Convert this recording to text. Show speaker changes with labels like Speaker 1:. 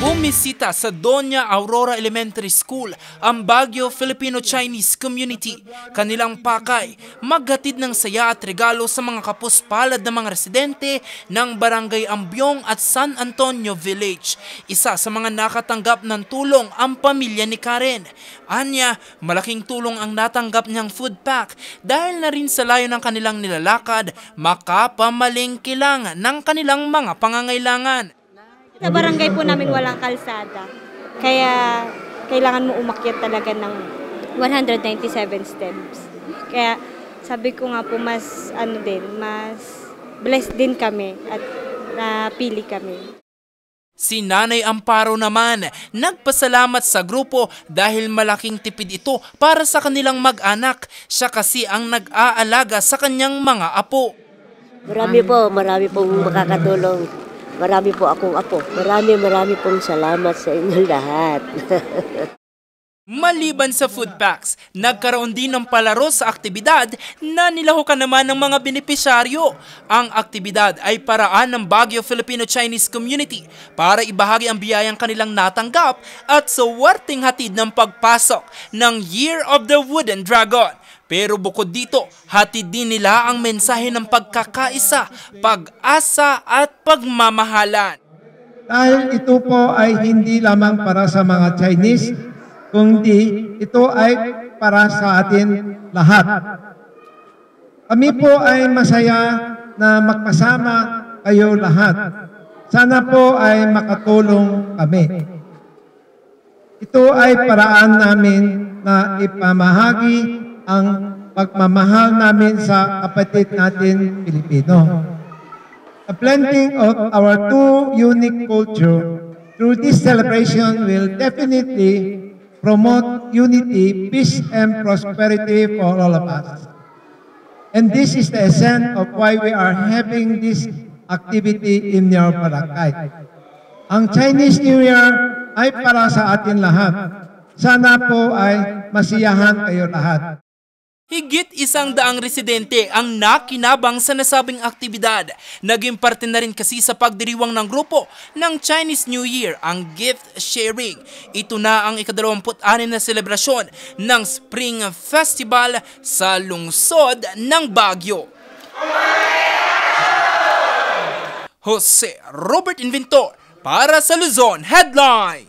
Speaker 1: Bumisita sa Doña Aurora Elementary School ang Baguio Filipino-Chinese Community. Kanilang pakay, maghatid ng saya at regalo sa mga kapuspalad na mga residente ng Barangay Ambyong at San Antonio Village. Isa sa mga nakatanggap ng tulong ang pamilya ni Karen. Anya, malaking tulong ang natanggap niyang food pack dahil na rin sa layo ng kanilang nilalakad, makapamalengke lang ng kanilang mga pangangailangan.
Speaker 2: Sa barangay po namin walang kalsada, kaya kailangan mo umakyat talaga ng 197 steps. Kaya sabi ko nga po mas blessed din kami at napili kami.
Speaker 1: Si Nanay Amparo naman, nagpasalamat sa grupo dahil malaking tipid ito para sa kanilang mag-anak. Siya kasi ang nag-aalaga sa kanyang mga apo.
Speaker 3: Marami pong makakatulong. Marami po akong apo. Marami pong salamat sa inyo lahat.
Speaker 1: Maliban sa food packs, nagkaroon din ng palaro sa aktibidad na nilahukan naman ng mga benepisyaryo. Ang aktibidad ay paraan ng Baguio Filipino-Chinese Community para ibahagi ang biyayang kanilang natanggap at suwerteng hatid ng pagpasok ng Year of the Wooden Dragon. Pero bukod dito, hatid din nila ang mensahe ng pagkakaisa, pag-asa at pagmamahalan.
Speaker 4: Dahil ito po ay hindi lamang para sa mga Chinese, kundi ito ay para sa atin lahat. Kami po ay masaya na magkasama kayo lahat. Sana po ay makatulong kami. Ito ay paraan namin na ipamahagi ang pagmamahal namin sa kapatid natin Pilipino. The blending of our two unique culture through this celebration will definitely promote unity, peace, and prosperity for all of us. And this is the essence of why we are having this activity in your barangay. Ang Chinese New Year ay para sa atin lahat. Sana po ay masiyahan kayo lahat.
Speaker 1: Higit 100 residente ang nakinabang sa nasabing aktibidad. Naging parte na rin kasi sa pagdiriwang ng grupo ng Chinese New Year ang gift sharing. Ito na ang ika-26 na selebrasyon ng Spring Festival sa lungsod ng Baguio. Jose Robert Inventor para sa Luzon Headline.